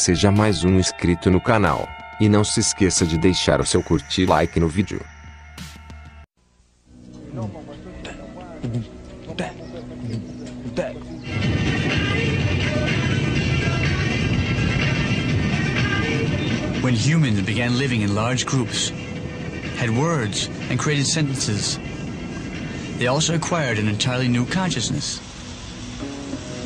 seja mais um inscrito no canal. E não se esqueça de deixar o seu curtir e like no vídeo. When humans began living in large groups, had words and created sentences, they also acquired an entirely new consciousness.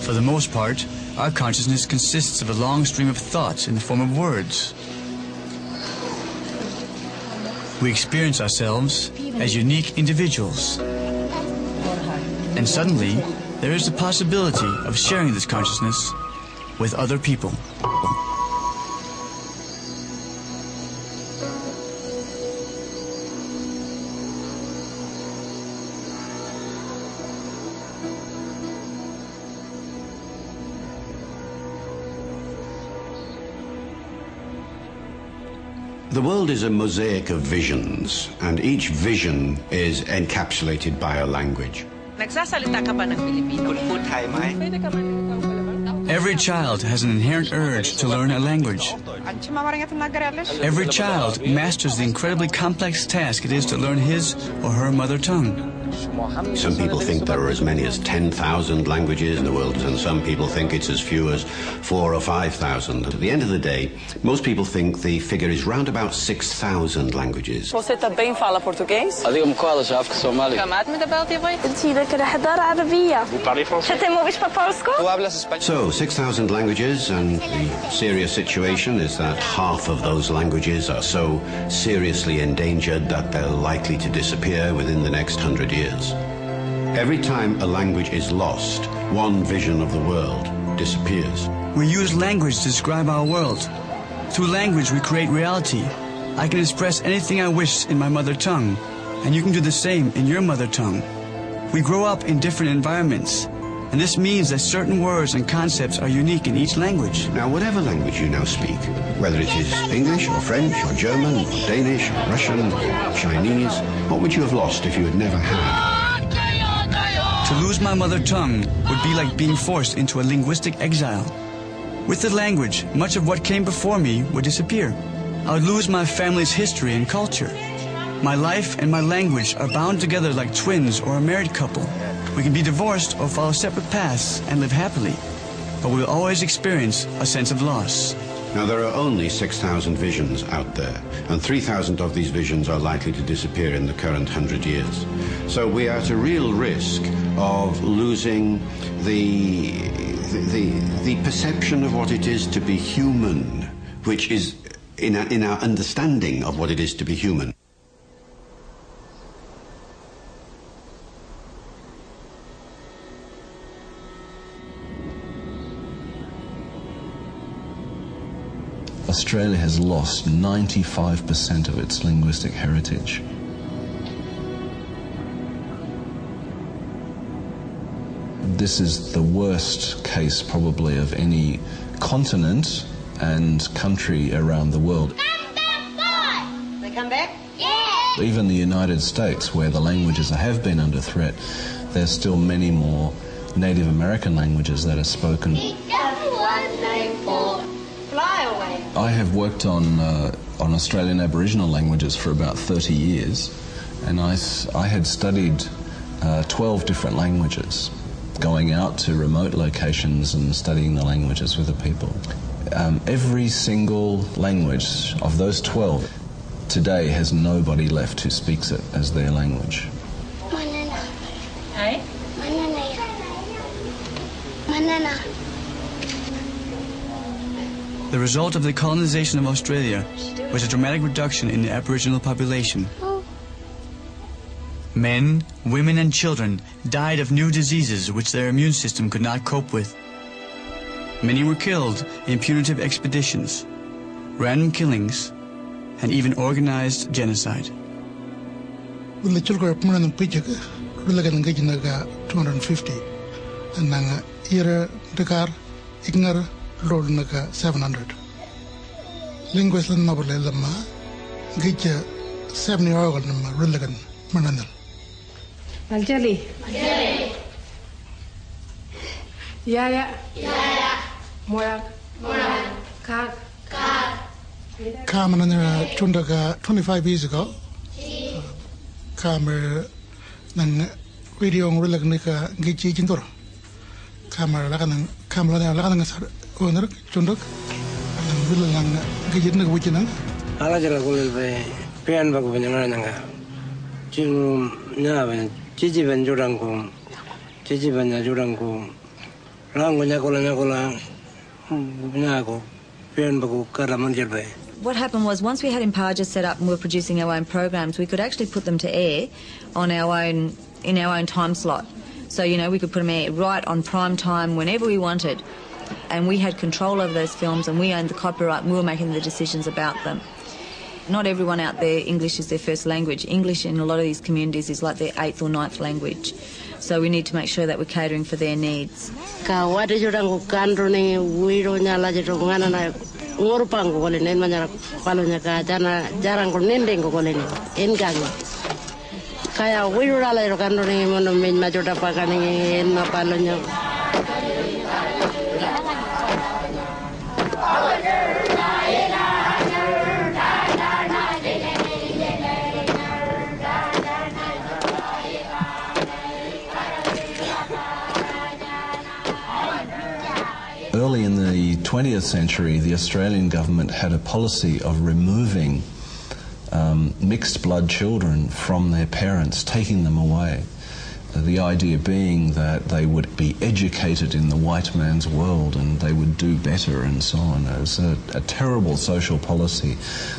For the most part, our consciousness consists of a long stream of thoughts in the form of words. We experience ourselves as unique individuals. And suddenly, there is the possibility of sharing this consciousness with other people. The world is a mosaic of visions, and each vision is encapsulated by a language. Nagsasalita ka ba ng Pilipino? Pwede ka ba ng Palaban? Every child has an inherent urge to learn a language. Every child masters the incredibly complex task it is to learn his or her mother tongue. Some people think there are as many as 10,000 languages in the world, and some people think it's as few as 4,000 or 5,000. At the end of the day, most people think the figure is round about 6,000 languages. Você também fala português? أديكم كوالش عارف كسومالي. كمان مدبلتي بوي؟ انتي ذاك الحضارة عربية. Vous parlez français? تتموش ببولسكو؟ Vous hablas español? So, 6,000 languages, and the serious situation is that half of those languages are so seriously endangered that they're likely to disappear within the next 100 years. Every time a language is lost, one vision of the world disappears. We use language to describe our world. Through language, we create reality. I can express anything I wish in my mother tongue, and you can do the same in your mother tongue. We grow up in different environments, and this means that certain words and concepts are unique in each language. Now, whatever language you now speak, whether it is English or French or German or Danish or Russian or Chinese, what would you have lost if you had never had? To lose my mother tongue would be like being forced into a linguistic exile. With the language, much of what came before me would disappear. I would lose my family's history and culture. My life and my language are bound together like twins or a married couple. We can be divorced or follow separate paths and live happily, but we will always experience a sense of loss. Now, there are only 6,000 visions out there, and 3,000 of these visions are likely to disappear in the current 100 years. So we are at a real risk of losing the perception of what it is to be human, which is in our understanding of what it is to be human. Australia has lost 95% of its linguistic heritage. This is the worst case probably of any continent and country around the world. They come back? Yeah! Even the United States, where the languages have been under threat, there's still many more Native American languages that are spoken. I have worked on Australian Aboriginal languages for about 30 years, and I had studied 12 different languages, going out to remote locations and studying the languages with the people. Every single language of those 12 today has nobody left who speaks it as their language. Manana. Hey? Manana. Manana. The result of the colonization of Australia was a dramatic reduction in the Aboriginal population. Men, women, and children died of new diseases which their immune system could not cope with. Many were killed in punitive expeditions, random killings, and even organized genocide. 250 and nanga era dekar ignar road naga 700 linguist nobile lama gija 70 oil nama rulagan manandal Aljali Yaya Moya Kamanana Chundaka 25 years ago. Kamer Nang video Relanika Gichi Jintor. Kamer Lakan Kamala Lakan owner Chunduk. Villalang Gijin Wichinan. Alajala Gulve, Pian Baguananga. Chilum Navan, Chichi Venjurangum, Chichi Venjurangum, Rangunagola Nago, Pian Bagu Karamanjebe. What happened was once we had Impaja set up and we were producing our own programs, we could actually put them to air on our own, in our own time slot. So, you know, we could put them air right on prime time whenever we wanted. And we had control over those films and we owned the copyright and we were making the decisions about them. Not everyone out there, English is their first language. English in a lot of these communities is like their 8th or 9th language. So we need to make sure that we're catering for their needs. Ngorupang ko len manyara palonya ka jana jarang ko nendeng ko len engang kaya wirura la ro kando ni mono men majota pakani en palonya. Early in the 20th century, the Australian government had a policy of removing mixed blood children from their parents, taking them away. The idea being that they would be educated in the white man's world and they would do better and so on. It was a terrible social policy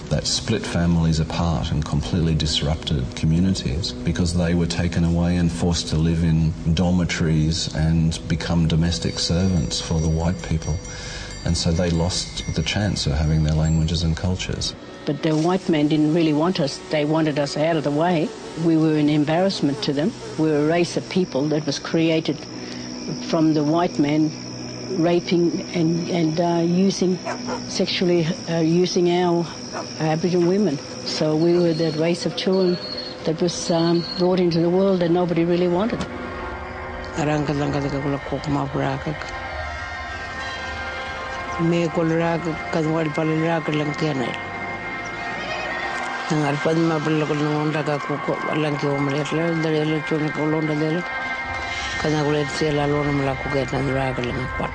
that split families apart and completely disrupted communities because they were taken away and forced to live in dormitories and become domestic servants for the white people. And so they lost the chance of having their languages and cultures. But the white men didn't really want us. They wanted us out of the way. We were an embarrassment to them. We were a race of people that was created from the white man raping and using sexually using our Aboriginal women. So we were that race of children that was brought into the world that nobody really wanted. Ngarpan mabel ko nung daga ko lang ko umalit la dali chun ko londa dali kana ko let sila lon mala ko get na raga lang kwat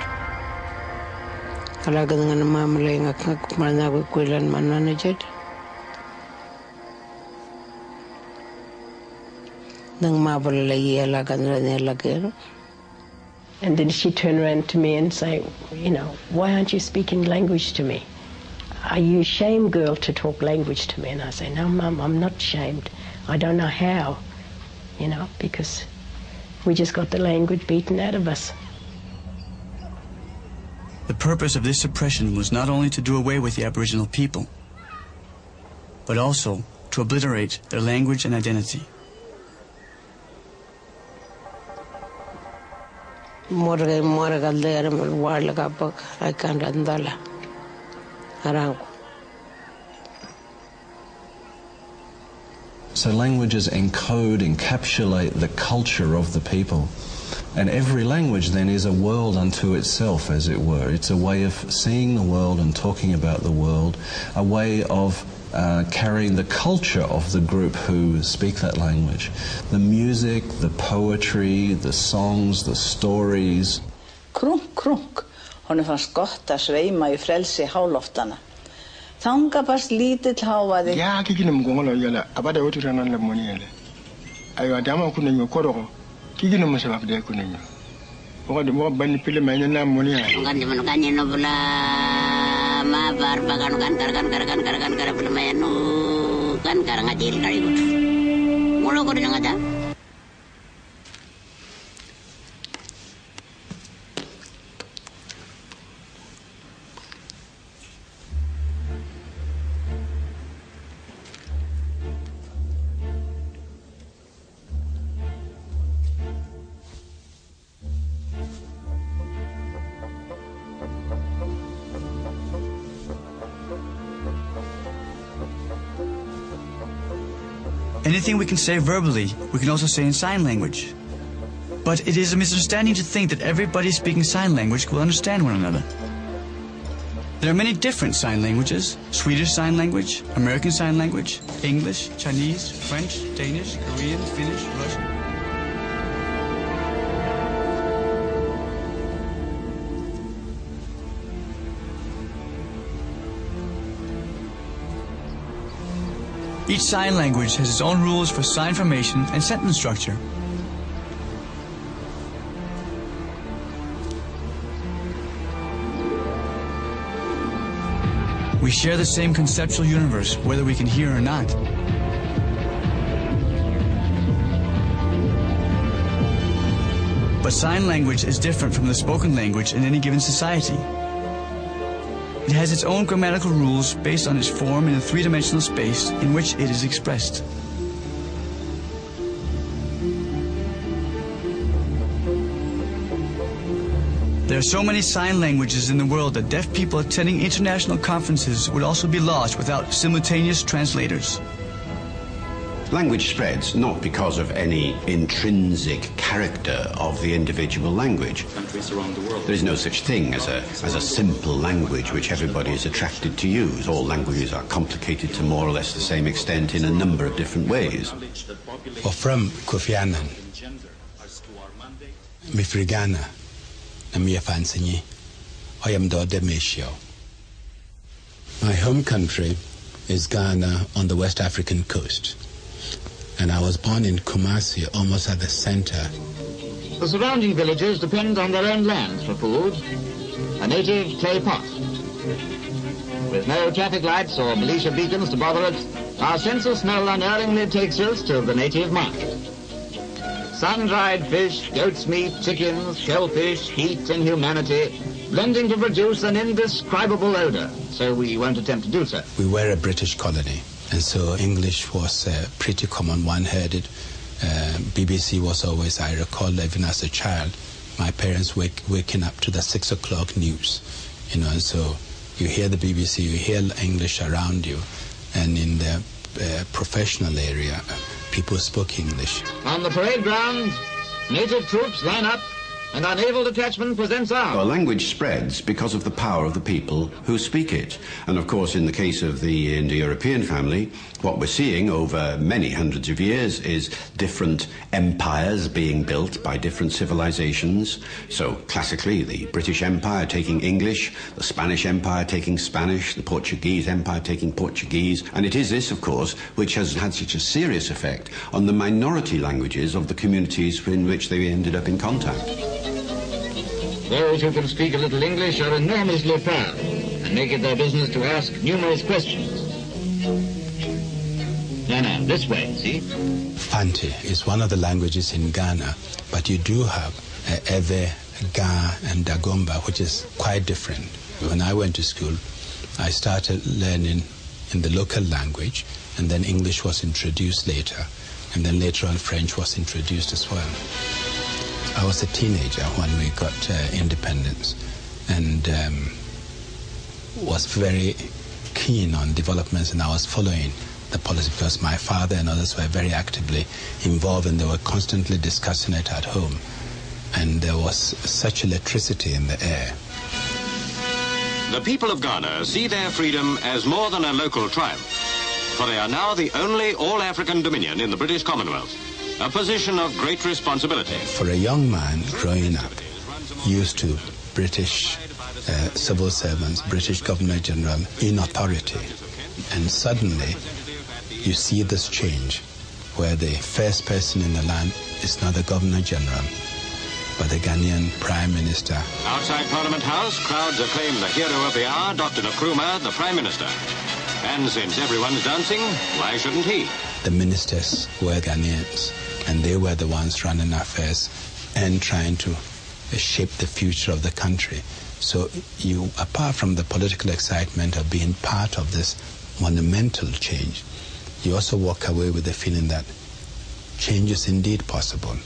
kala ganang na mamle ngak mana ko kuilan manana jet nang mabel la yela kanra ne la kero. And then she turned around to me and say, you know, why aren't you speaking language to me? Are you ashamed, girl, to talk language to me? And I say, no, Mum, I'm not ashamed. I don't know how, you know, because we just got the language beaten out of us. The purpose of this suppression was not only to do away with the Aboriginal people, but also to obliterate their language and identity. I can't andala. So languages encode, encapsulate the culture of the people. And every language then is a world unto itself, as it were. It's a way of seeing the world and talking about the world, a way of carrying the culture of the group who speak that language. The music, the poetry, the songs, the stories. Krunk, krunk. Honum fannst gott að sveima í frelsi háloftana. Þanga barst lítill hávaði. Ja, kikinum gongolo yala, abada wotu ranan la moni yala. Ayo adama kunenyo koroko. Kikinum masabab de kunenyo. Oka de mo bani pile mayna na moni yala. Kan de man kanyo no bula ma bar bagan kan pile mayno kan ngajil kali gut. Molo ko dinga da. Anything we can say verbally, we can also say in sign language. But it is a misunderstanding to think that everybody speaking sign language will understand one another. There are many different sign languages: Swedish Sign Language, American Sign Language, English, Chinese, French, Danish, Korean, Finnish, Russian. Each sign language has its own rules for sign formation and sentence structure. We share the same conceptual universe, whether we can hear or not. But sign language is different from the spoken language in any given society. It has its own grammatical rules based on its form in a three-dimensional space in which it is expressed. There are so many sign languages in the world that deaf people attending international conferences would also be lost without simultaneous translators. Language spreads not because of any intrinsic character of the individual language. Countries around the world. There is no such thing as a simple language which everybody is attracted to use. All languages are complicated to more or less the same extent in a number of different ways. From Kofi Annan, Mifrigana, Namia Fansanyi, I am Dode Mesio. My home country is Ghana on the West African coast. And I was born in Kumasi, almost at the center. The surrounding villages depend on their own land for food, a native clay pot. With no traffic lights or militia beacons to bother it, our census smell unerringly takes us to the native market. Sun-dried fish, goat's meat, chickens, shellfish, heat and humanity, blending to produce an indescribable odor, so we won't attempt to do so. We were a British colony. And so English was pretty common. One heard it. BBC was always, I recall, even as a child, my parents waking up to the 6 o'clock news. And so you hear the BBC, you hear English around you. And in the professional area, people spoke English. On the parade ground, native troops line up, and our naval detachment presents arms. Well, language spreads because of the power of the people who speak it. And of course, in the case of the Indo-European family, what we're seeing over many hundreds of years is different empires being built by different civilizations. So classically, the British Empire taking English, the Spanish Empire taking Spanish, the Portuguese Empire taking Portuguese. And it is this, of course, which has had such a serious effect on the minority languages of the communities in which they ended up in contact. Those who can speak a little English are enormously proud and make it their business to ask numerous questions. Now, this way, see? Fanti is one of the languages in Ghana, but you do have Ewe, Ga, and Dagomba, which is quite different. When I went to school, I started learning in the local language, and then English was introduced later, and then later on French was introduced as well. I was a teenager when we got independence, and was very keen on developments, and I was following the policy because my father and others were very actively involved, and they were constantly discussing it at home, and there was such electricity in the air. The people of Ghana see their freedom as more than a local triumph, for they are now the only all-African dominion in the British Commonwealth. A position of great responsibility. For a young man growing up, used to British civil servants, British Governor General in authority, and suddenly you see this change where the first person in the land is not the Governor General, but the Ghanaian Prime Minister. Outside Parliament House, crowds acclaim the hero of the hour, Dr. Nkrumah, the Prime Minister. And since everyone's dancing, why shouldn't he? The ministers were Ghanaians, and they were the ones running affairs and trying to shape the future of the country. So you, apart from the political excitement of being part of this monumental change, you also walk away with the feeling that change is indeed possible.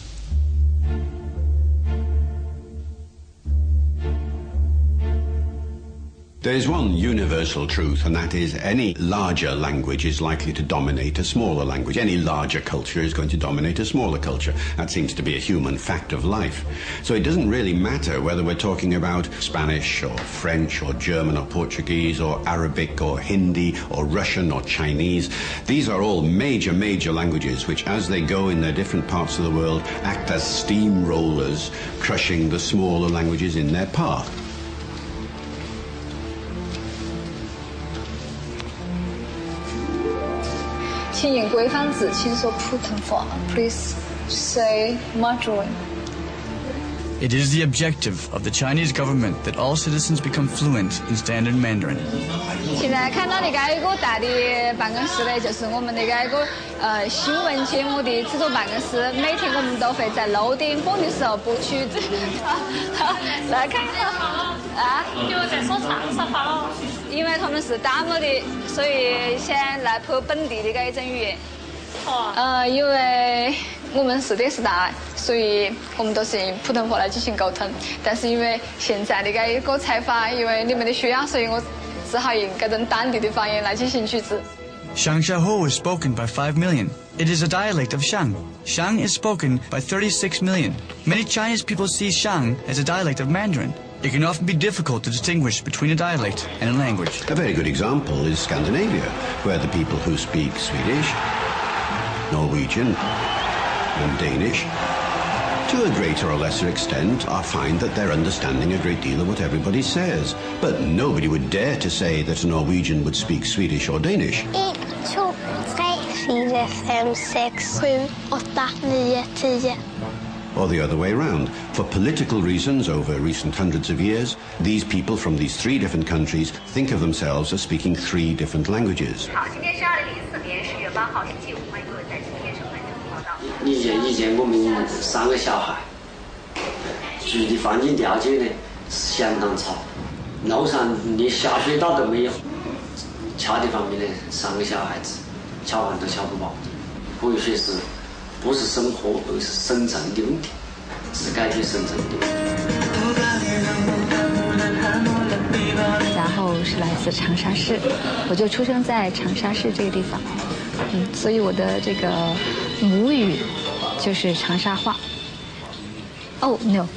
There is one universal truth, and that is any larger language is likely to dominate a smaller language. Any larger culture is going to dominate a smaller culture. That seems to be a human fact of life. So it doesn't really matter whether we're talking about Spanish or French or German or Portuguese or Arabic or Hindi or Russian or Chinese. These are all major languages which, as they go in their different parts of the world, act as steamrollers, crushing the smaller languages in their path. Please say Mandarin. It is the objective of the Chinese government that all citizens become fluent in standard Mandarin. 现在看到那个一个大的办公室呢，就是我们那个一个新闻节目的制作办公室。每天我们都会在楼顶播的时候播曲子。来看看啊，因为在说长沙话了。因为他们是打磨的，所以先来播本地的这一种语言。因为我们是电视台，所以我们都是用普通话来进行沟通。但是因为现在的一个采访，因为你们的需要，所以我只好用这种当地的方言来进行曲子。Shangshaho is spoken by 5 million. It is a dialect of Shang. Shang is spoken by 36 million. Many Chinese people see Shang as a dialect of Mandarin. It can often be difficult to distinguish between a dialect and a language. A very good example is Scandinavia, where the people who speak Swedish, Norwegian and Danish, to a greater or lesser extent, find that they're understanding a great deal of what everybody says. But nobody would dare to say that a Norwegian would speak Swedish or Danish. 1, 2, 3, 4, 5, 6, 7, 8, 9, 10. Or the other way around. For political reasons over recent hundreds of years, these people from these 3 different countries think of themselves as speaking 3 different languages. 以前我们3个小孩，住的环境条件呢是相当差，楼上连下水道都没有。吃的方面呢，3个小孩子吃饭都吃不饱，可以说是不是生活而是生存的问题，是改变生存的问题。然后是来自长沙市，我就出生在长沙市这个地方，所以我的这个母语就是长沙话。Oh no,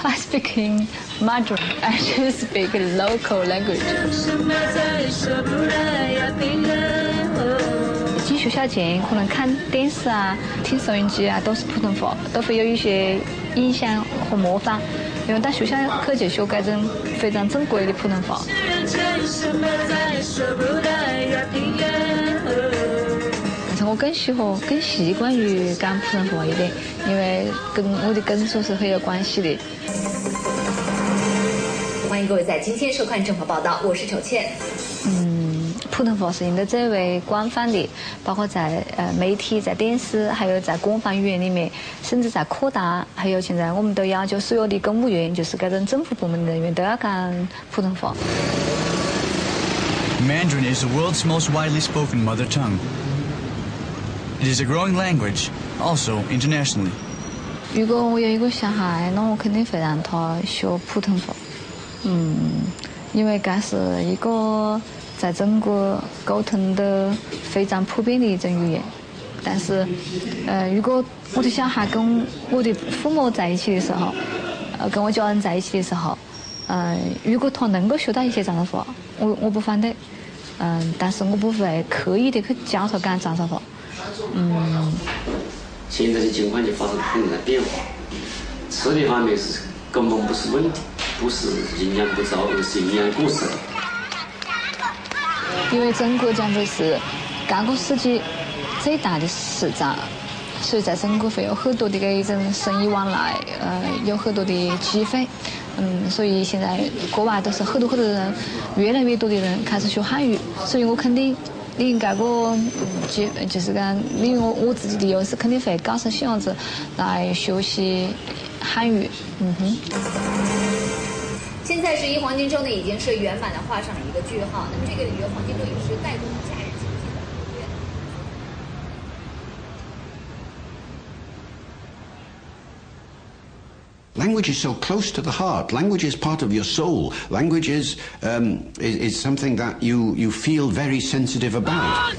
I speak in Mandarin. I should speak local language. 进学校前可能看电视啊、听收音机啊，都是普通话，都会有一些印象和模仿。因为到学校课就学这种非常正规的普通话。但是我更习惯于讲普通话一点，因为跟我的根属是很有关系的。欢迎各位在今天收看正法报道，我是丑倩。普通话是应该最为广泛的，包括在媒体、在电视，还有在官方语言里面，甚至在科大，还有现在我们都要求所有的公务员，就是这种政府部门的人员都要讲普通话。Mandarin is the world's most widely spoken mother tongue. It is a growing language, also internationally. 如果我有一个小孩，那我肯定会让他学普通话。因为这是一个在中国沟通的非常普遍的一种语言。但是，如果我的小孩跟我的父母在一起的时候，跟我家人在一起的时候，如果他能够学到一些长沙话，我不反对。但是我不会刻意的去教他讲长沙话。现在的情况就发生很大变化，吃的方面是根本不是问题，不是营养不足，而是营养过剩。因为中国讲的是这个世界最大的市场，所以在中国会有很多的一种生意往来，有很多的机会。所以现在国外都是很多人，越来越多的人开始学汉语，所以我肯定利用这个就是讲利用我自己的优势，肯定会告诉小孩子来学习汉语。现在11黄金周呢，已经是圆满的画上了一个句号。那么这个里约黄金周也是带动假日经济的。Language is so close to the heart. Language is part of your soul. Language is something that you feel very sensitive about.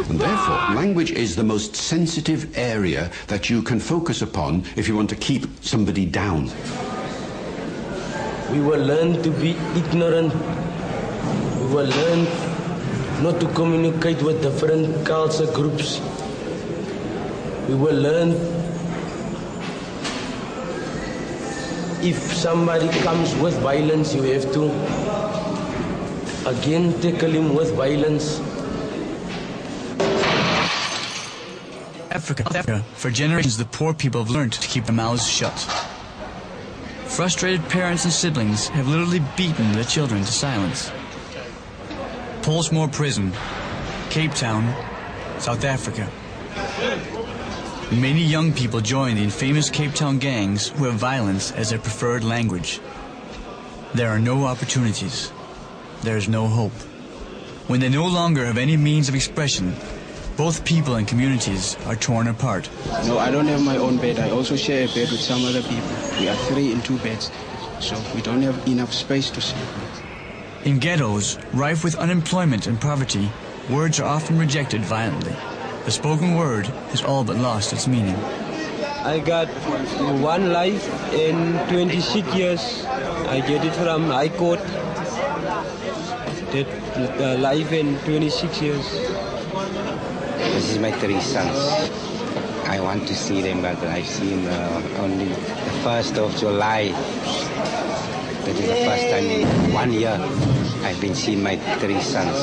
And therefore, language is the most sensitive area that you can focus upon if you want to keep somebody down. We will learn to be ignorant. We will learn not to communicate with different culture groups. We will learn if somebody comes with violence, you have to again tackle him with violence. Africa, for generations the poor people have learned to keep their mouths shut. Frustrated parents and siblings have literally beaten their children to silence. Pollsmoor Prison, Cape Town, South Africa. Many young people join the infamous Cape Town gangs who have violence as their preferred language. There are no opportunities. There is no hope. When they no longer have any means of expression, both people and communities are torn apart. No, I don't have my own bed. I also share a bed with some other people. We are 3 in 2 beds, so we don't have enough space to sleep. In ghettos, rife with unemployment and poverty, words are often rejected violently. The spoken word has all but lost its meaning. I got 1 life in 26 years. I get it from High Court. That life in 26 years. This is my 3 sons. I want to see them, but I've seen only the 1st of July. That is the first time in 1 year I've been seeing my 3 sons.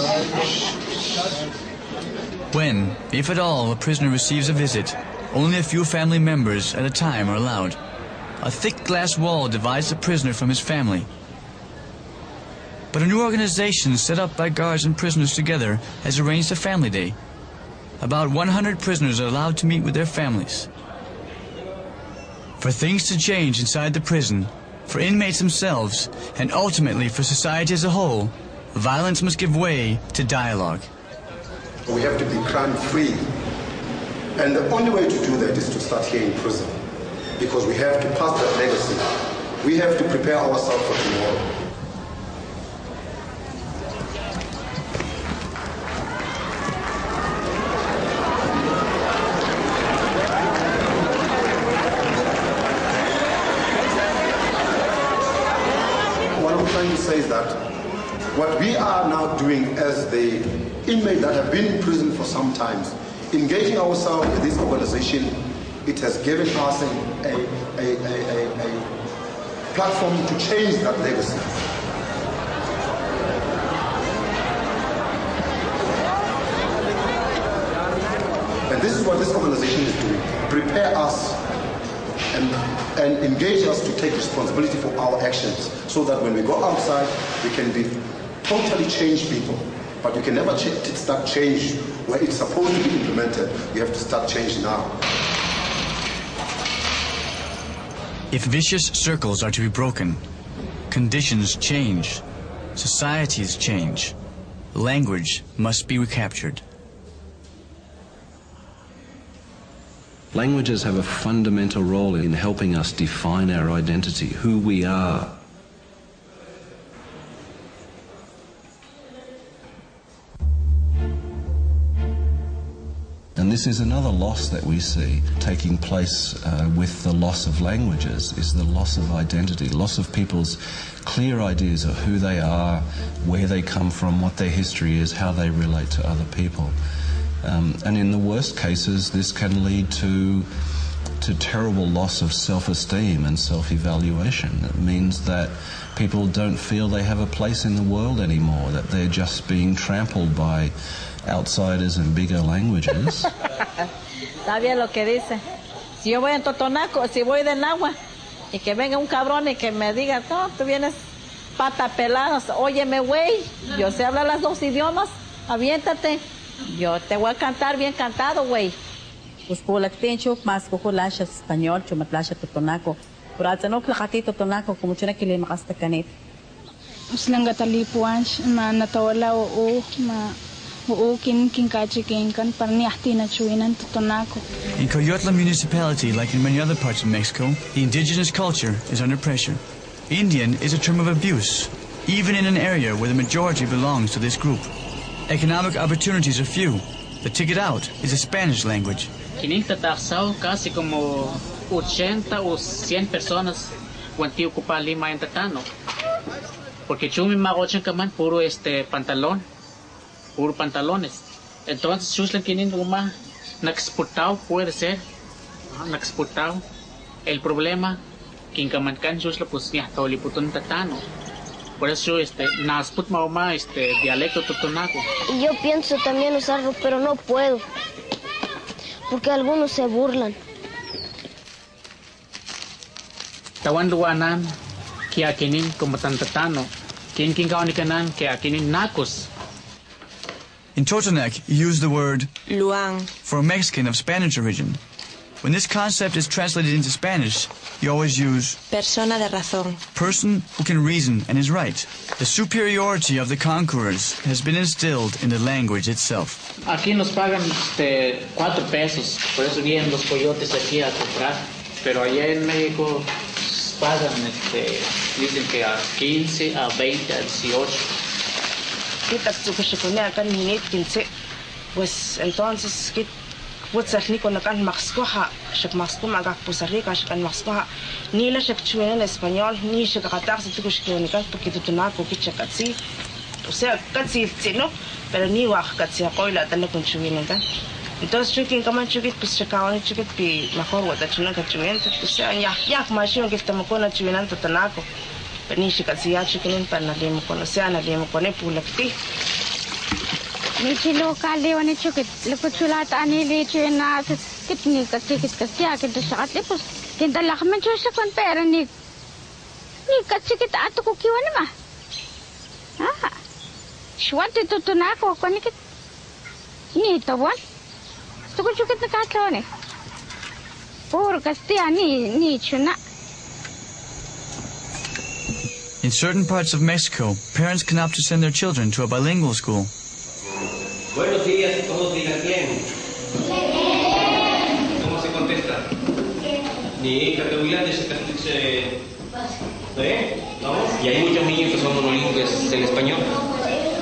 When, if at all, a prisoner receives a visit, only a few family members at a time are allowed. A thick glass wall divides the prisoner from his family. But a new organization set up by guards and prisoners together has arranged a family day. About 100 prisoners are allowed to meet with their families. For things to change inside the prison, for inmates themselves, and ultimately for society as a whole, violence must give way to dialogue. We have to be crime-free. And the only way to do that is to start here in prison. Because we have to pass that legacy. We have to prepare ourselves for tomorrow. Says that what we are now doing as the inmates that have been in prison for some time, engaging ourselves with this organization, it has given us a platform to change that legacy. And this is what this organization is doing, prepare us and engage us to take responsibility for our actions so that when we go outside, we can be totally changed people. But you can never start change where it's supposed to be implemented. You have to start change now. If vicious circles are to be broken, conditions change, societies change, language must be recaptured. Languages have a fundamental role in helping us define our identity, who we are. And this is another loss that we see taking place with the loss of languages, is the loss of identity, loss of people's clear ideas of who they are, where they come from, what their history is, how they relate to other people. And in the worst cases, this can lead to terrible loss of self-esteem and self-evaluation. It means that people don't feel they have a place in the world anymore, that they're just being trampled by outsiders and bigger languages. Está bien lo que dice. Si yo voy en Totonaco, si voy de Nahua, y que venga un cabrón y que me diga, no, tú vienes pata pelada, óyeme, güey, yo sé hablar las 2 idiomas, aviéntate. Yo te voy a cantar bien cantado, güey. Pues por la tencho más cojo lasha español, chumatlasha totonaco. Puratanok lakati totonako kumuchuna kile makastakanit. Uslanga talipuanch ma natawala o ma kin kachikin kan parniahti na chuinan totonako. In Coyotla municipality, like in many other parts of Mexico, the indigenous culture is under pressure. Indian is a term of abuse, even in an area where the majority belongs to this group. Economic opportunities are few. The ticket out is a Spanish language. Casi como 80 o 100 personas cuando ocupa Lima en Tatano. Porque chumi magochan kaman puro pantalón, puro pantalones. Entonces chuslan kinin uma naexportado puede ser, naexportado. El problema que en kamankan chusla pues ya toliputun Tatano. Por eso nasput mauma dialecto totonaco. Y yo pienso también usarlo, pero no puedo. Porque algunos se burlan. Tawan luanan que akinin como tantatano, kin kaunikanan que akinin nacos. In Totonac, you use the word luang for a Mexican of Spanish origin. When this concept is translated into Spanish, you always use persona de razón, person who can reason and is right. The superiority of the conquerors has been instilled in the language itself. Aquí nos pagan 4 pesos, por eso vienen los coyotes aquí a comprar. Pero allá en México pagan, dicen que a 15, a 20, a 18. Pues entonces Putzalni con la can maxcoja, shak maxcoma gak pusarica, shakan maxcoja, ni la shak chuena en español, ni shak atar se tucush que única, porque tu tunaco que chacatsi, o sea, catsi, no, pero ni wach catsi a coila, tan con chuena. Entonces, chukin kaman chukit, pues chakawan chukit, pi mejor wata chuna cachuena, pues ya, machino que estamos con la chuena en tutanaco, pero ni shakatsi ya chukin para nadie con, o sea, nadie con el pulacti. Nichilo kali wani chukit lepo chulat ani le chuena kit ni kit kasya kit sakat lepos kinta lakman chusa kon pera ni kit ato ko kiwan ma shwati tutunako kon kit ni tawan to ko chukit na katlone por kasya ni chuna. In certain parts of Mexico, parents can opt to send their children to a bilingual school. Buenos días, todos digan bien. ¿Cómo se contesta? Ni ¿Vamos? Y hay muchos niños que son monolingües del español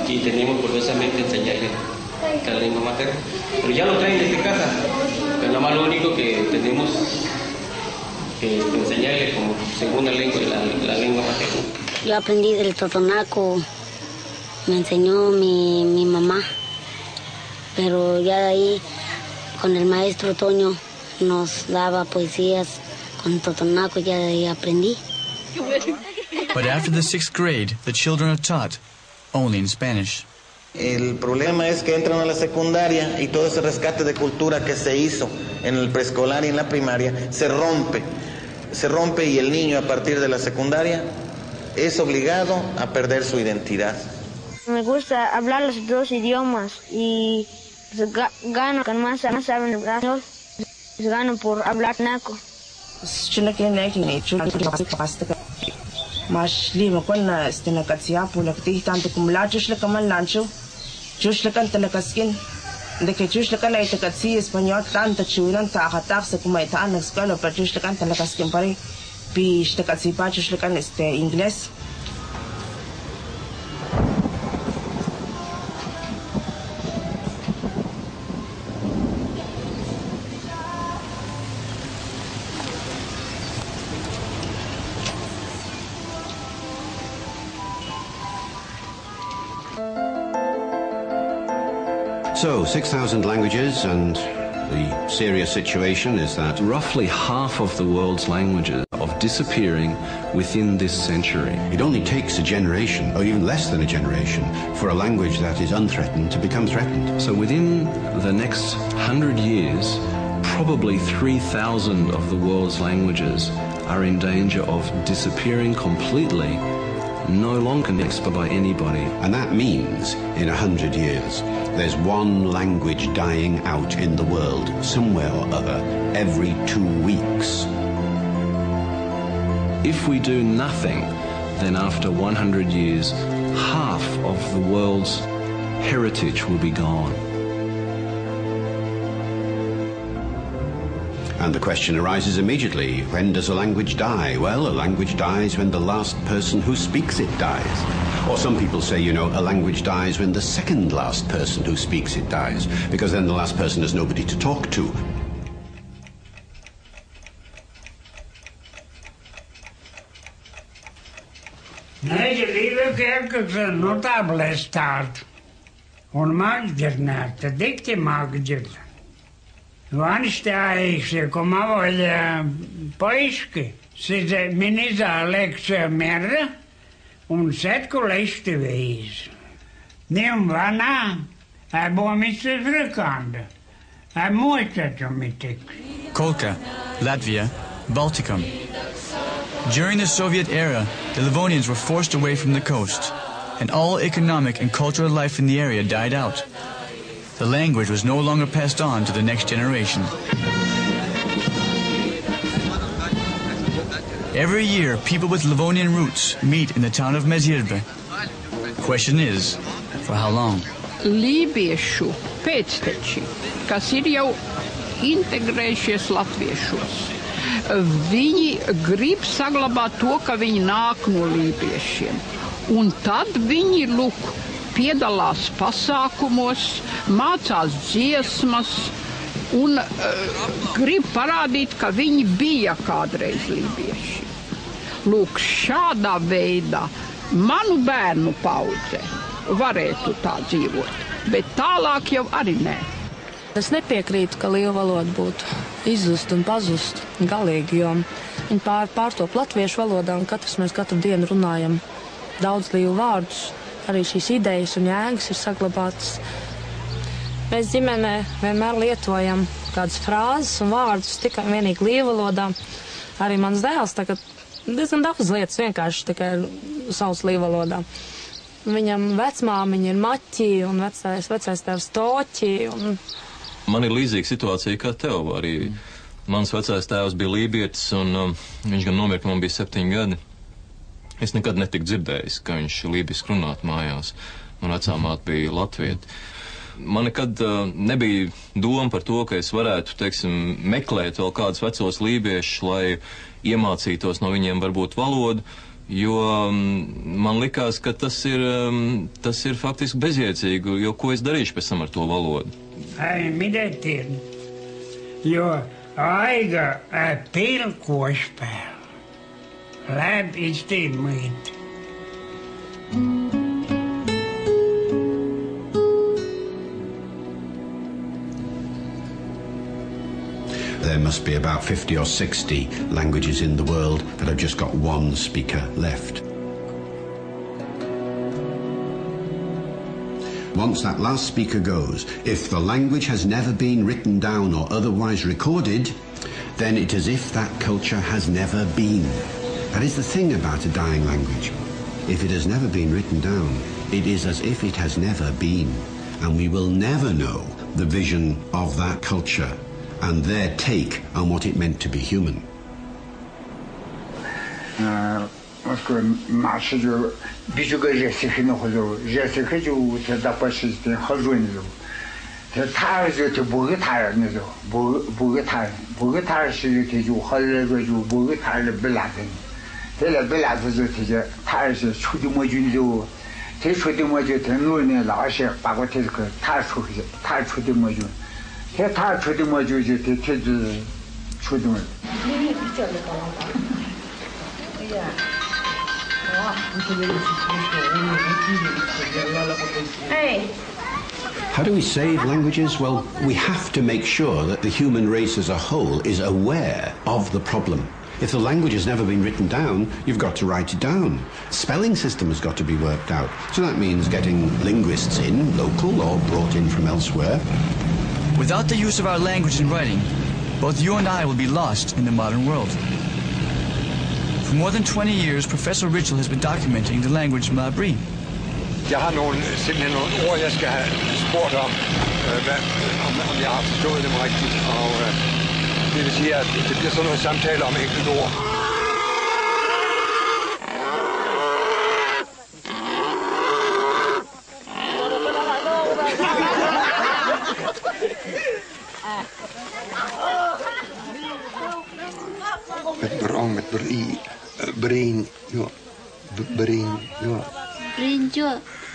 y tenemos forzosamente enseñarles cada lengua materna. Pero ya lo traen desde casa. Pero nada más lo único que tenemos que enseñarles como segunda lengua la lengua materna. Yo aprendí del totonaco, me enseñó mi mamá. Pero ya de ahí, con el maestro Toño, nos daba poesías con totonaco, ya de ahí aprendí. But after the 6th grade, the children are taught only in Spanish. El problema es que entran a la secundaria y todo ese rescate de cultura que se hizo en el preescolar y en la primaria se rompe y el niño a partir de la secundaria es obligado a perder su identidad. Me gusta hablar los 2 idiomas y gano con más saben español, gano por hablar naco. Mas lima kona stinakatsia pulakti tanto como la chusla kaman lancho chusla kan tanakaskin de que chusla kan ay takatsi español tanto chunan ta akatak sa kumay taan nagskalo pero chusla kan tanakaskin pare pi takatsi pa chusla kan inglés. So, 6,000 languages, and the serious situation is that roughly half of the world's languages are disappearing within this century. It only takes a generation, or even less than a generation, for a language that is unthreatened to become threatened. So within the next 100 years, probably 3,000 of the world's languages are in danger of disappearing completely, no longer connected by anybody. And that means, in 100 years, there's one language dying out in the world, somewhere or other, every 2 weeks. If we do nothing, then after 100 years, half of the world's heritage will be gone. And the question arises immediately, when does a language die? Well, a language dies when the last person who speaks it dies. Or some people say, you know, a language dies when the second last person who speaks it dies, because then the last person has nobody to talk to. Notable start on magdernat, dikti magdern. Vanstājīgs, ko mavoļa poiški, size miniza lekcija merra, un setku leišti veiz. Nim vana, abomice frekanda, amočatomitik. Kolka, Latvia, Balticum. During the Soviet era, the Livonians were forced away from the coast, and all economic and cultural life in the area died out. The language was no longer passed on to the next generation. Every year, people with Livonian roots meet in the town of Mezirbe. Question is, for how long? Lībiešu pēcteči, kas ir jau integrējušies latviešos, viņi grib saglabāt to, ka viņi nāk no lībiešiem. Un tad viņi, lūk, piedalās pasākumos, mācās dziesmas un grib parādīt, ka viņi bija kādreiz lībieši. Lūk, šādā veidā manu bērnu paudze varētu tā dzīvot, bet tālāk jau arī nē. Es nepiekrītu, ka līva valoda būtu izzust un pazust galīgi, jo viņi pārtop latviešu valodā un mēs katru dienu runājam daudz līvu vārdus. Arī šīs idejas un jēgas ir saglabātas. Mēs ģimenē vienmēr lietojam kādas frāzes un vārdus tikai vienīgi līvu valodā. Arī mans dēls tagad diezgan daudz lietas vienkārši tikai sauc līvu valodā. Viņam vecmāmiņa ir Maķi un vecais tēvs Toķi. Man ir līdzīga situācija kā tev. Arī mans vecais tēvs bija lībietis un viņš gan nomira, ka man bija 7 gadi. Es nekad netiku dzirdējis, ka viņš lībiski runāt mājās. Man vecā māte bija latvieta. Man nekad nebija doma par to, ka es varētu, teiksim, meklēt vēl kādus vecos lībiešus, lai iemācītos no viņiem varbūt valodu, jo man likās, ka tas ir faktiski bezjēdzīgi, jo ko es darīšu pēc tam ar to valodu? Midētīn, jo aiga pilkošpēl. Lab is the meat. There must be about 50 or 60 languages in the world that have just got one speaker left. Once that last speaker goes, if the language has never been written down or otherwise recorded, then it is as if that culture has never been. That is the thing about a dying language. If it has never been written down, it is as if it has never been. And we will never know the vision of that culture and their take on what it meant to be human. Tela bela zo tije tar se chudi mo jun zo te chudi mo je ten lo ne la she ba go te ko tar chudi mo jun te tar chudi mo ju je te chudi mo Hey. How do we save languages? Well, we have to make sure that the human race as a whole is aware of the problem. If the language has never been written down, you've got to write it down. Spelling system has got to be worked out. So that means getting linguists in, local or brought in from elsewhere. Without the use of our language in writing, both you and I will be lost in the modern world. For more than 20 years, Professor Ritchell has been documenting the language Malabri. Jeg har simpelthen nogle ord, jeg skal have spurgt om jeg har forstået dem rigtigt. Og det vil sige, at det bliver sådan noget samtale om enkelte ord.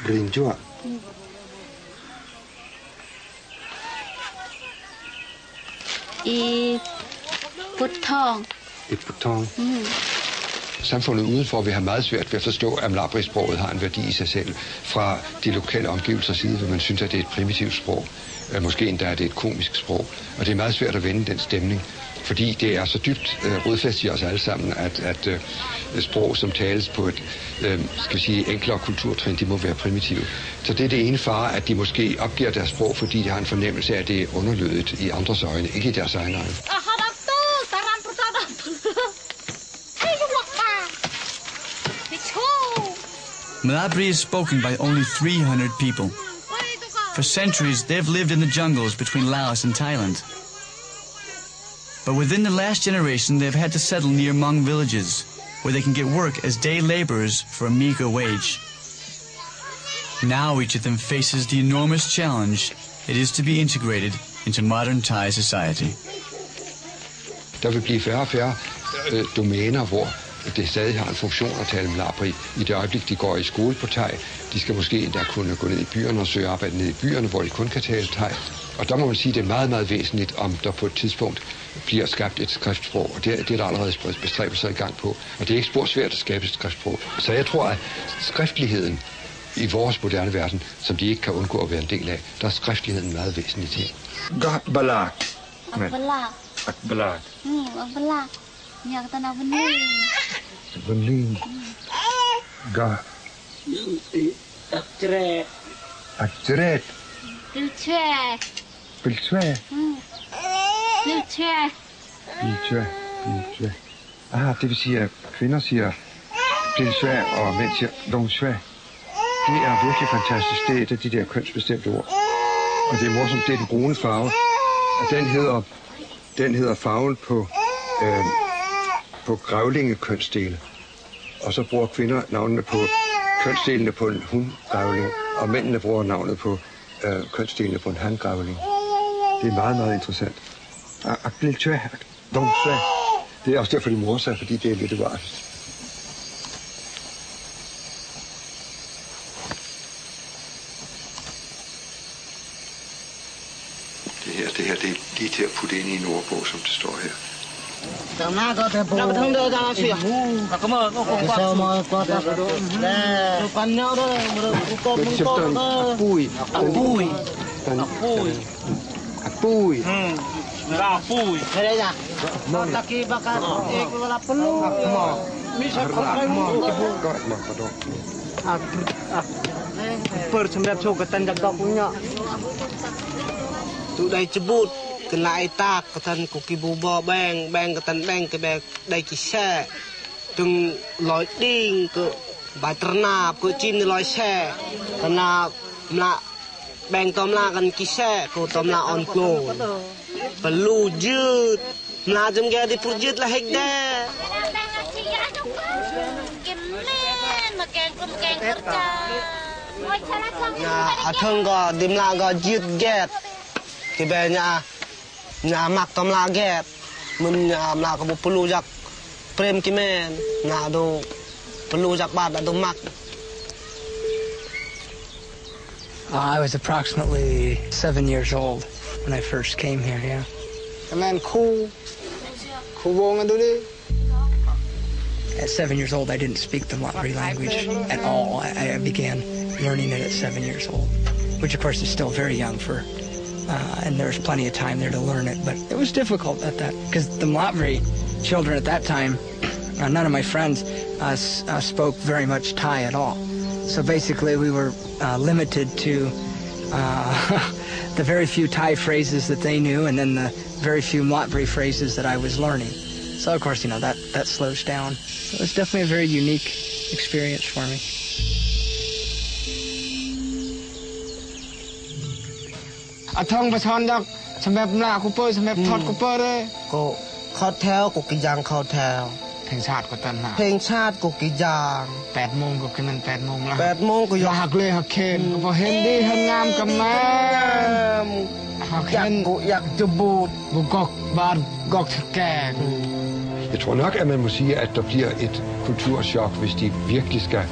Brinjua. I Putong. I Putong. Samfundet udenfor vil have meget svært ved at forstå, at mlabri-sproget har en værdi i sig selv. Fra de lokale omgivelsers side vil man synes, at det er et primitivt sprog. Måske endda er det et komisk sprog. Og det er meget svært at vende den stemning, fordi det er så dybt rodfæstet i os alle sammen, at sprog, som tales på et skal vi sige, enklere kulturtrin, de må være primitive. Så det er det ene fare, at de måske opgiver deres sprog, fordi de har en fornemmelse af, at det er underlødigt i andres øjne, ikke i deres egne øjne. Malabri is spoken by only 300 people. For centuries, they've lived in the jungles between Laos and Thailand. But within the last generation, they've had to settle near Hmong villages, where they can get work as day laborers for a meager wage. Now each of them faces the enormous challenge it is to be integrated into modern Thai society. Der vil blive færre og færre domæner, hvor det stadig har en funktion at tale malabri. I det øjeblik, de går i skole på thai, de skal måske endda kunne gå ned i byerne og søge arbejde ned i byerne, hvor de kun kan tale thai. Og der må man sige, at det er meget, meget væsentligt, om der på et tidspunkt bliver skabt et skriftsprog. Og det er der allerede bestræbelser i gang på. Og det er ikke spor svært at skabe et skriftsprog. Så jeg tror, at skriftligheden i vores moderne verden, som de ikke kan undgå at være en del af, der er skriftligheden en meget væsentlig ting. Akbalat. Akbalat. Bening. Gah. Akjret. Akjret. Pilchwe. Pilchwe. Pilchwe. Pilchwe. Det vil sige, at kvinder siger pilchwe, og mænd siger dongchwe. Det er virkelig fantastisk. Det er et af de der kønsbestemte ord. Og det er morsomt, det er den brune farve. Og den hedder farven på grævlingekønsdele. Og så bruger kvinder navnene på kønsdelene på en hundgrævling, og mændene bruger navnet på kønsdelene på en hangrævling. Det er meget, meget interessant. Det er også derfor, de morer sig, fordi det er lidt varmt. Det her, det er lige til at putte ind i en ordbog, som det står her. Tụi đây chụp bút, cái lại ta cái thân của cái bù bò bèn cái thân bèn cái bèn đây cái xe, từng lối đi cái bài terna cái chín lối xe, karena bèn tom la kan cái xe, cái tom la on clo, perlu jut, jam gaya di purjut lah hekda. Thằng có điểm là có giết ghét cái bé nhà mặc tóm là ghét mình là có một perlu jak prem cái men nhà đồ perlu jak bát đã đồ mặc. I was approximately 7 years old when I first came here. Yeah. Cái men cool vô ngay đi. At 7 years old, I didn't speak the Lapri language at all. I began learning it at 7 years old, which of course is still very young for, and there's plenty of time there to learn it, but it was difficult at that, because the Lapri children at that time, none of my friends spoke very much Thai at all. So basically we were limited to the very few Thai phrases that they knew, and then the very few Lapri phrases that I was learning. So of course, that slows down. So it was definitely a very unique experience for me. Thong thon dak sampai pula aku pun sampai thot aku pun deh. Ko khao theo của cái giang khao theo. เพลงชาติก็ตันหา เพลงชาติcủa cái giang 8 โมงก็คือมัน8 โมงละ 8 โมงก็อยากเลยหักเคนพอเห็นดีหันงามกับแม่หักเคนกูอยากจะบูดกูกอกบาดกอกแก่ Jeg tror nok, at man må sige, at der bliver et kulturschok, hvis de virkelig skal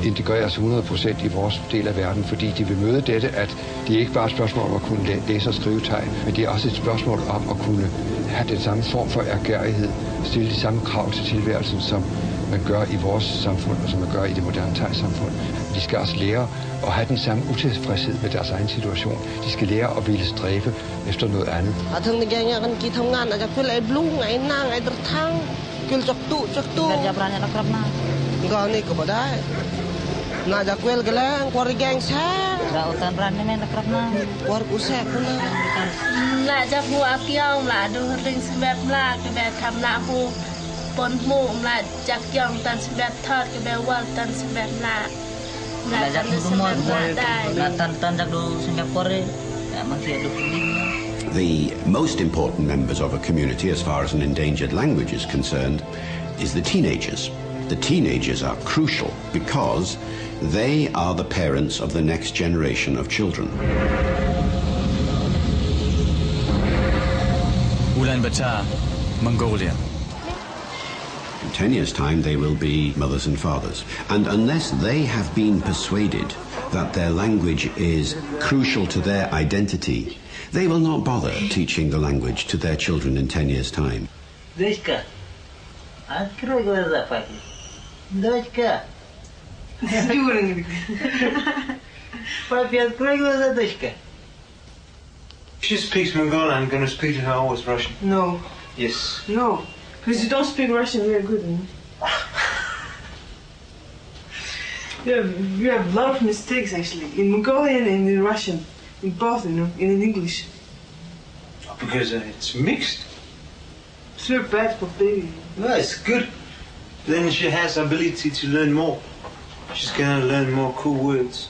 integreres 100% i vores del af verden, fordi de vil møde dette, at det er ikke bare et spørgsmål om at kunne læse og skrive tegn, men det er også et spørgsmål om at kunne have den samme form for ærgerlighed, stille de samme krav til tilværelsen, som man gør i vores samfund, og som man gør i det moderne thai-samfund. De skal også lære at have den samme utilfredshed med deres egen situation. De skal lære at ville stræbe efter noget andet. The most important members of a community, as far as an endangered language is concerned, is the teenagers. The teenagers are crucial because they are the parents of the next generation of children. Ulaanbaatar, Mongolia. In 10 years' time, they will be mothers and fathers. And unless they have been persuaded that their language is crucial to their identity, they will not bother teaching the language to their children in 10 years' time. Дочка, открой глаза, папе. Дочка. Папе, открой глаза, дочка. She speaks Mongolian. I'm going to speak to her always Russian. No. Yes. No. Because you don't speak Russian very good. You have a lot of mistakes, actually. In Mongolian and in Russian. In both, and in English. Because it's mixed. It's very bad for baby. No, it's good. Then she has ability to learn more. She's going to learn more cool words.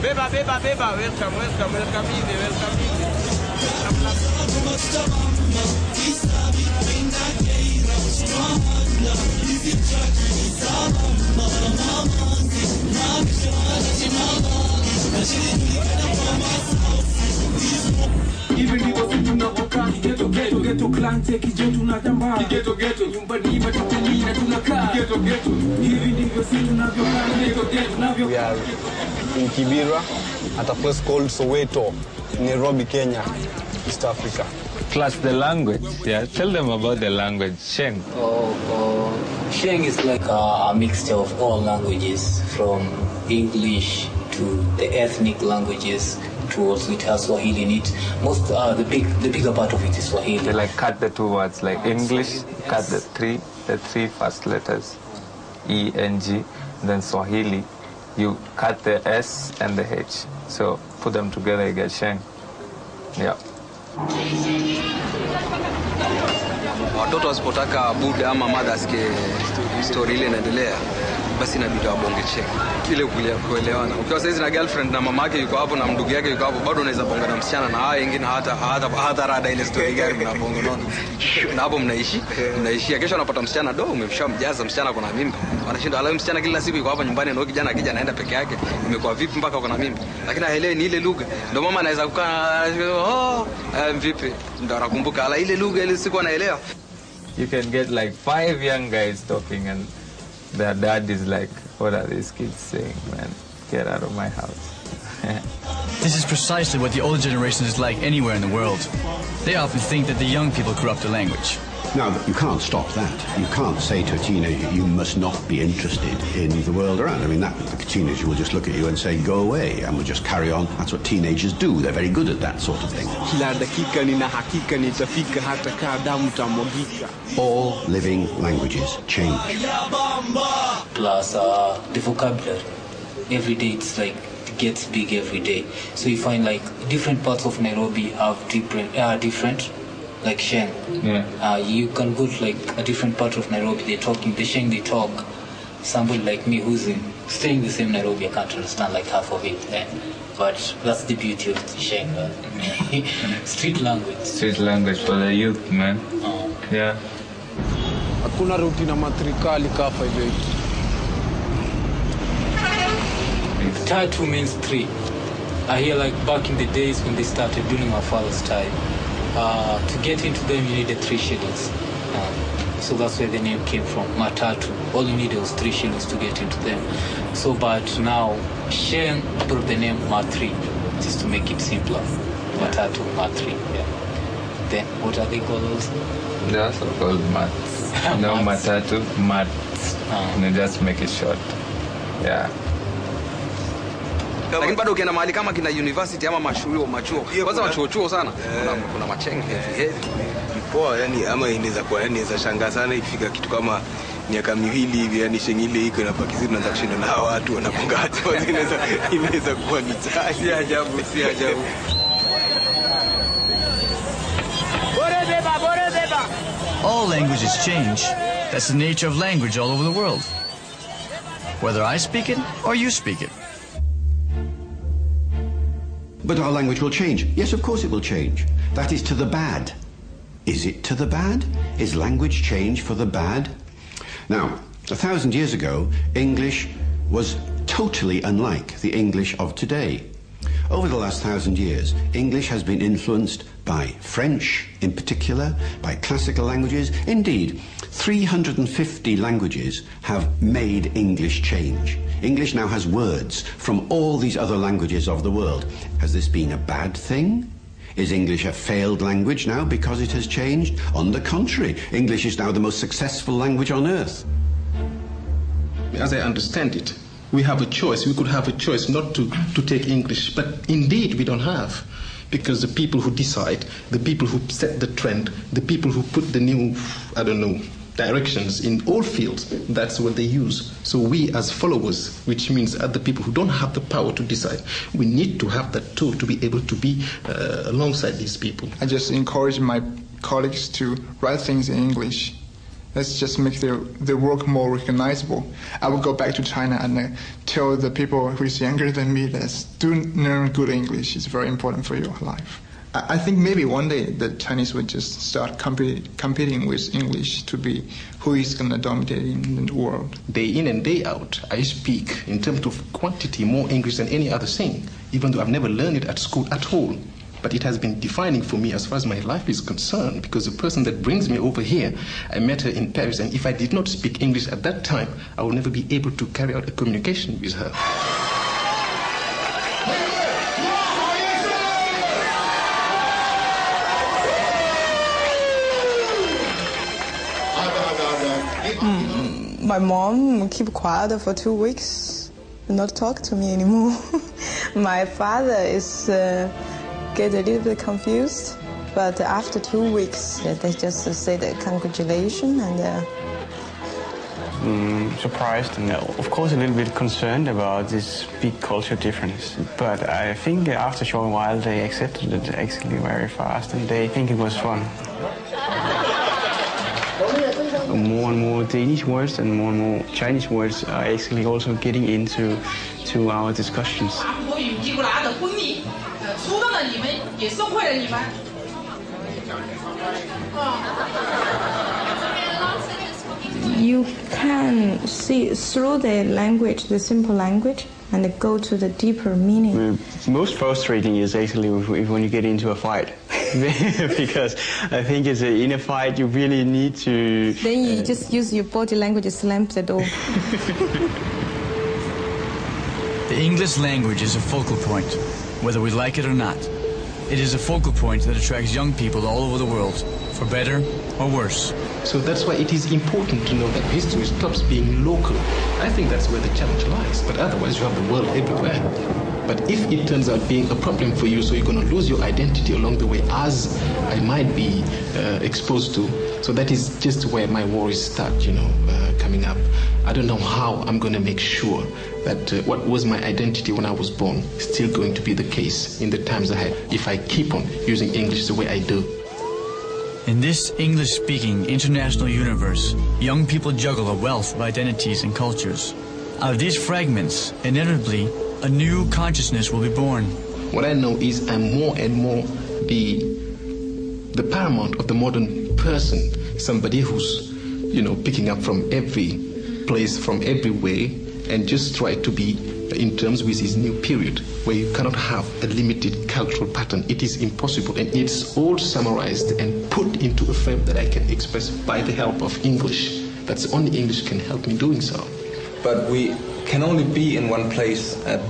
Beba, welcome We are in Kibera at a place called Soweto, Nairobi, Kenya, East Africa. Plus the language, yeah. Tell them about the language, Sheng. Sheng is like a mixture of all languages, from English to the ethnic languages, to also it has Swahili in it. Most the bigger part of it is Swahili. They like cut the two words, like English, cut the three first letters, E, N, G, then Swahili, you cut the S and the H. So put them together, you get Sheng. Yeah. Watoto wasipotaka buda ama mother asikie story ile inaendelea, basi inabidi wabonge check ile kuelewana. Ukiwa saizi na girlfriend na mama yake yuko hapo na ndugu yake yuko hapo, bado unaweza bonga na msichana na hao wengine hata rada ile story gani mnabonga nono. Na hapo mnaishia kesho unapata msichana do umemshamjaza msichana kuna mimba. Wanashinda ala msichana kila siku yuko hapa nyumbani na kijana akija anaenda peke yake. Imekuwa vipi mpaka uko na mimba? Lakini haelewi ni ile lugha. Ndio mama anaweza kukaa vipi? Ndio anakumbuka ala ile lugha ile siku anaelewa. You can get like 5 young guys talking and their dad is like, what are these kids saying, man? Get out of my house. This is precisely what the older generation is like anywhere in the world. They often think that the young people corrupt the language. Now, you can't stop that. You can't say to a teenager, you must not be interested in the world around. I mean, the teenager will just look at you and say, go away, and will just carry on. That's what teenagers do. They're very good at that sort of thing. All living languages change. Plus the vocabulary. Every day it's like, it gets big every day. So you find like different parts of Nairobi have different like Sheng. Yeah. You can go to like a different part of Nairobi, the Sheng they talk. Somebody like me who's staying in the same Nairobi, I can't understand like half of it. But that's the beauty of the Sheng. Street language. Street language for the youth, man. Yeah. Hakuna rutina matrikali kafa hivi. Tatu means three. I hear like back in the days when they started during my father's time, to get into them you needed 3 shillings. So that's where the name came from, Matatu. All you needed was 3 shillings to get into them. So but now, Sheng brought the name Mat3, just to make it simpler. Matatu, Mat3, yeah. Then what are they called also? They're also called Mats. No, Matatu, Mats. And just make it short. Yeah. Lakini bado ukienda mahali kama kina university ama mashuo machuo kwanza machuo sana kuna macheng heavy poa, yani ama inaweza kuwa yani inaweza shangaa sana ifika kitu kama miaka miwili hivi, yani shengile iko na Pakistan tunaanza kushinda na hao watu wanapunga watu inaweza kuwa ni si ajabu. All languages change. That's the nature of language all over the world. Whether I speak it or you speak it. But our language will change. Yes, of course it will change. That is to the bad. Is it to the bad? Is language change for the bad? Now, 1,000 years ago, English was totally unlike the English of today. Over the last 1,000 years, English has been influenced by French in particular, by classical languages. Indeed, 350 languages have made English change. English now has words from all these other languages of the world. Has this been a bad thing? Is English a failed language now because it has changed? On the contrary, English is now the most successful language on earth. As I understand it, we have a choice. We could have a choice not to take English, but indeed we don't have. Because the people who decide, the people who set the trend, the people who put the new, directions in all fields, that's what they use. So we as followers, which means other people who don't have the power to decide, we need to have that tool to be able to be alongside these people. I just encourage my colleagues to write things in English. Let's just make their work more recognizable. I will go back to China and tell the people who is younger than me that do learn good English. It's very important for your life. I think maybe one day the Chinese would just start competing with English to be who is going to dominate in the world. Day in and day out, I speak in terms of quantity more English than any other thing, even though I've never learned it at school at all. But it has been defining for me as far as my life is concerned, because the person that brings me over here, I met her in Paris, and if I did not speak English at that time, I would never be able to carry out a communication with her. My mom keep quiet for 2 weeks, not talk to me anymore. My father is get a little bit confused, but after 2 weeks, they just say the congratulations and. Surprised and of course a little bit concerned about this big culture difference. But I think after a short while they accepted it actually very fast and they think it was fun. More and more Danish words and more Chinese words are actually also getting into our discussions. You can see through the language, the simple language, and go to the deeper meaning. Most frustrating is actually when you get into a fight. Because I think in a fight you really need to... Then you just use your body language to slam the door. The English language is a focal point, whether we like it or not. It is a focal point that attracts young people all over the world, for better or worse. So that's why it is important to know that history stops being local. I think that's where the challenge lies, but otherwise you have the world everywhere. But if it turns out being a problem for you, so you're going to lose your identity along the way, as I might be exposed to, so that is just where my worries start, coming up. I don't know how I'm going to make sure that what was my identity when I was born is still going to be the case in the times ahead if I keep on using English the way I do. In this English-speaking international universe, young people juggle a wealth of identities and cultures. Out of these fragments, inevitably, a new consciousness will be born. What I know is I'm more and more the paramount of the modern person, somebody who's, picking up from every place, from every way, and just try to be in terms with this new period, where you cannot have a limited cultural pattern. It is impossible, and it's all summarized and put into a frame that I can express by the help of English. That's only English can help me doing so. But we can only be in one place at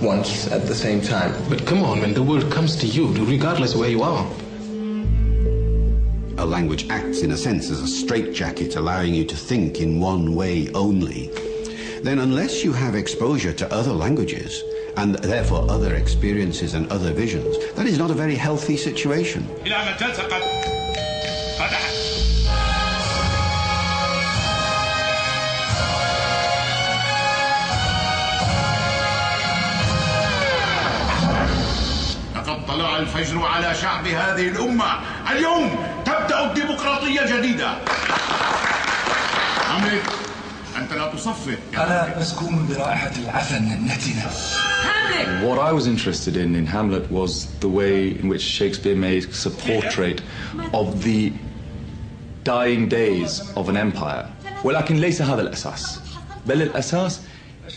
once at the same time. But come on, when the world comes to you, regardless where you are. A language acts, in a sense, as a straitjacket, allowing you to think in one way only. Then unless you have exposure to other languages, and therefore other experiences and other visions, that is not a very healthy situation. لقد طلع الفجر على شعب هذه الأمة. اليوم تبدأ الديمقراطية جديدة. عمرو أنت لا تصفق. أنا مسكون برائحة العفن النتنة. What I was interested in Hamlet was the way in which Shakespeare makes a portrait of the dying days of an empire. ولكن ليس هذا الأساس. بل الأساس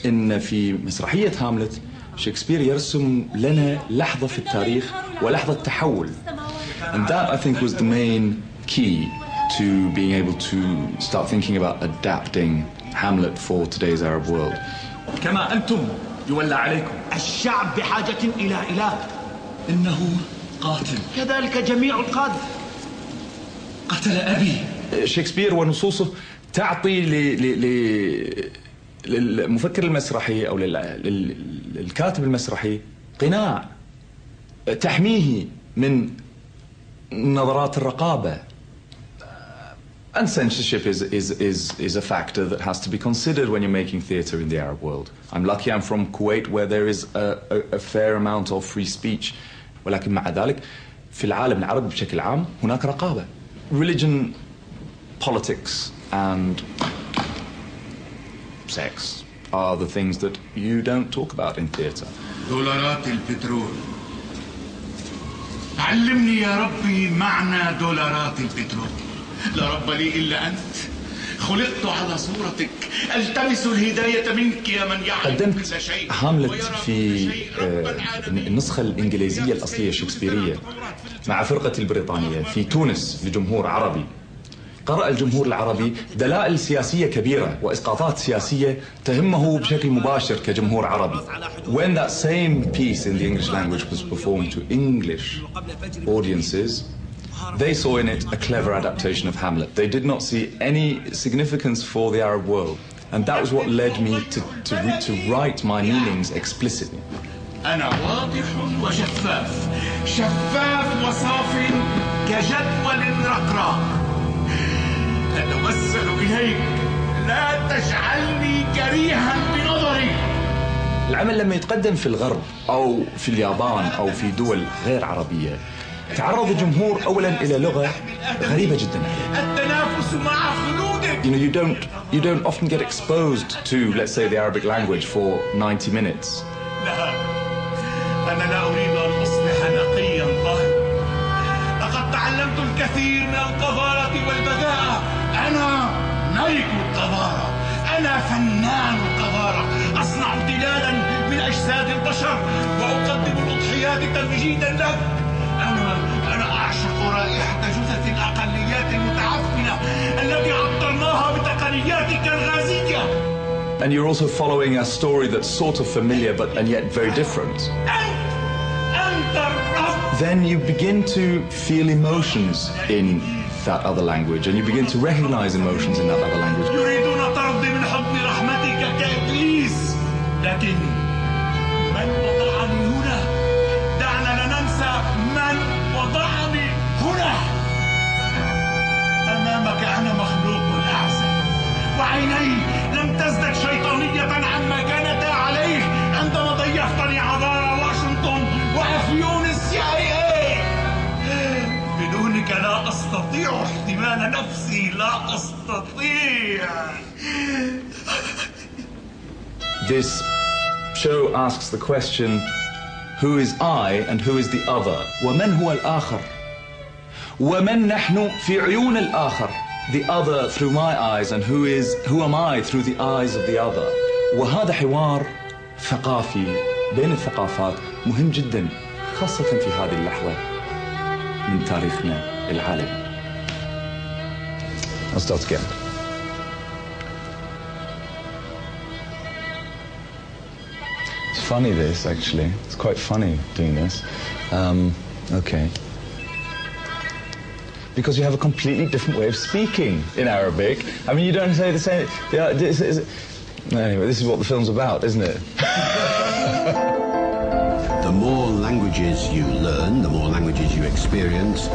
إن في مسرحية هاملت شكسبير يرسم لنا لحظة في التاريخ ولحظة تحول. And that, I think, was the main key to being able to start thinking about adapting Hamlet for today's Arab world. كما أنتم يولى عليكم. الشعب بحاجة إلى إله. إنه قاتل. كذلك جميع القادة. قتل أبي. شكسبير ونصوصه تعطي للمفكر المسرحي أو للكاتب المسرحي قناع تحميه من نظرات الرقابة. And censorship is a factor that has to be considered when you're making theatre in the Arab world. I'm lucky I'm from Kuwait, where there is a fair amount of free speech. ولكن مع ذلك في العالم العربي بشكل عام هناك رقابة. Religion, politics and sex are the things that you don't talk about in theatre. دولارات البترول. علمني يا ربي معنى دولارات البترول. لا رب لي إلا أنت. خلقت على صورتك. التمس الهداية منك يا من يعلم كل شيء. قدمت هاملت في النسخة الإنجليزية الأصلية الشكسبيرية مع فرقة البريطانية في تونس لجمهور عربي. قرأ الجمهور العربي دلائل سياسية كبيرة وإسقاطات سياسية تهمه بشكل مباشر كجمهور عربي. When that same piece in the English language was performed to English audiences, they saw in it a clever adaptation of Hamlet. They did not see any significance for the Arab world. And that was what led me to write my meanings explicitly. أنا واضح وشفاف. شفاف وصاف كجدول رقراق. أتوسل إليك لا تجعلني كريها بنظري. العمل لما يتقدم في الغرب أو في اليابان أو في دول غير عربية تعرض الجمهور أولاً إلى لغة غريبة جداً. التنافس مع خلودك. You don't often get exposed to, let's say, the Arabic language for 90 minutes. لا أنا لا أريد أن أصبح نقياً طاهراً. لقد تعلمت الكثير من القذارة والبذاءة. أنا ملك القذارة. أنا فنان القذارة. أصنع تلالاً من أجساد البشر وأقدم الأضحيات تمجيداً لك. أنا أعشق رائحة جثث الأقليات المتعفنة التي عطرناها بتقنياتك الغازية. And you're also following a story that's sort of familiar and yet very different. Then you begin to feel emotions in that other language, and you begin to recognize emotions in that other language. يريدون طردي من حضن رحمتك كإبليس، لكن من وضعني هنا؟ دعنا لا ننسى من وضعني هنا. أمامك أنا مخلوق أعزل، وعيني لم تزدد شيطانية عما كانتا عليه عندما ضيفتني عبارة واشنطن وأفيون CIA. بدونك لا أستطيع احتمال نفسي. لا أستطيع. This show asks the question, who is I and who is the other? ومن هو الآخر؟ ومن نحن في عيون الآخر؟ the other through my eyes and who am I through the eyes of the other. وهذا حوار ثقافي بين الثقافات مهم جدا خاصة في هذه اللحظة من تاريخنا العالمي. I'll start again. It's funny this actually. It's quite funny doing this. Okay. Because you have a completely different way of speaking in Arabic. I mean, you don't say the same. Yeah, anyway, this is what the film's about, isn't it? The more languages you learn, the more languages you experience,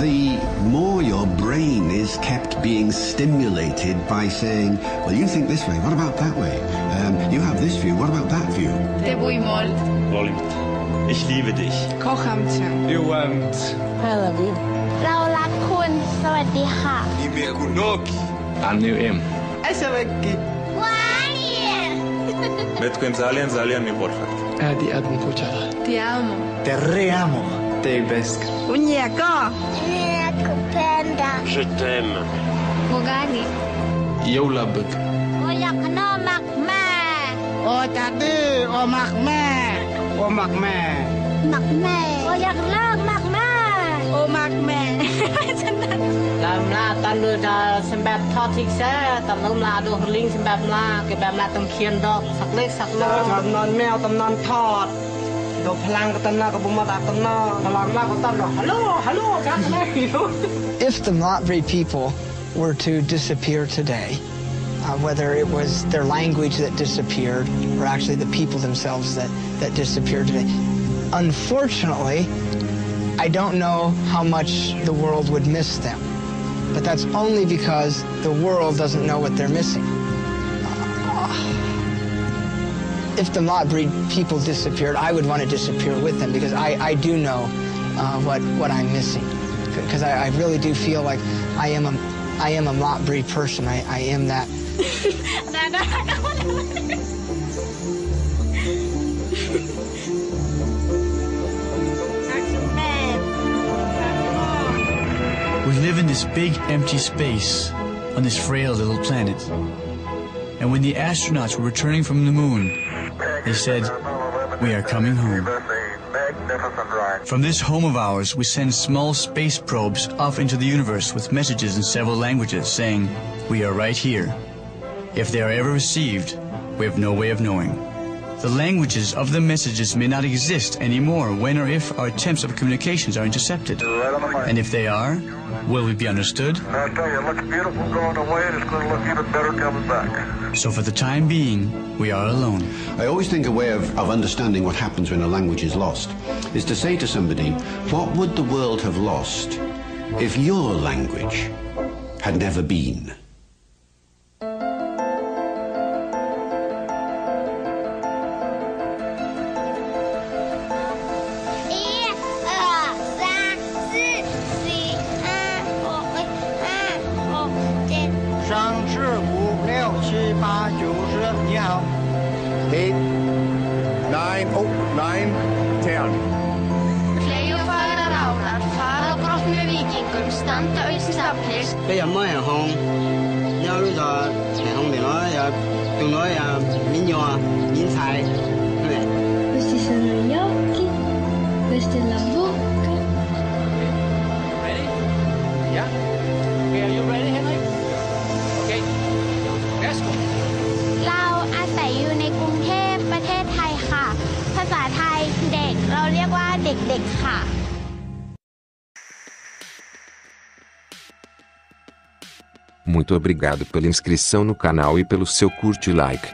the more your brain is kept being stimulated by saying, well, you think this way, what about that way? You have this view, what about that view? Rolling. Ich liebe dich. Kocham cię. You won't. I love you. เรารักคุณสวัสดีค่ะ Nimekunoki. I knew him. بدكم زعلان من غرفتك. Adi admi kuchara. Ti amo. Te reamo. Te best. Unieko. Kupenda. Je t'aime. Bogani. Yo labuk. โออยากขนมมักแม่โอจะดื้อโอมักแม่ โอมักแม่ มักแม่โออยากเลิกมักแม่โอมักแม่ฉันนั้น làm là ta đưa ra xem bẹp thọ thích sẽ tầm nông là đồ linh xem bẹp là cái bẹp là tầm khiên đọc sắc lết sắc lơ tầm non mèo tầm non thọt đồ phlang cái tầm na cái bụng mà tầm na tầm là cái tầm là hello các này. If the Mlatri people were to disappear today, whether it was their language that disappeared or actually the people themselves that disappeared today, unfortunately, I don't know how much the world would miss them. But that's only because the world doesn't know what they're missing. If the Mlatri people disappeared, I would want to disappear with them because I do know what I'm missing. Because I really do feel like I am a Mlatri person. I am that. We live in this big empty space on this frail little planet. And when the astronauts were returning from the moon, they said, "We are coming home." From this home of ours, we send small space probes off into the universe with messages in several languages saying, "We are right here." If they are ever received, we have no way of knowing. The languages of the messages may not exist anymore when or if our attempts of communications are intercepted. And if they are, will we be understood? I tell you, it looks beautiful going away, and it's going to look even better coming back. So for the time being, we are alone. I always think a way of understanding what happens when a language is lost is to say to somebody, what would the world have lost if your language had never been? Bây giờ mới hàng hôn, nhau lúc giờ hàng hôn thì nói giờ tôi nói miếng nhò, miếng xài, này. Questi sono gli occhi, questa è la bocca. Ready? Yeah. Okay, are you ready, Henry? Okay. Let's go. เราอาศัยอยู่ในกรุงเทพประเทศไทยค่ะ ภาษาไทยเด็กเราเรียกว่าเด็กๆค่ะ Muito obrigado pela inscrição no canal e pelo seu curte e like.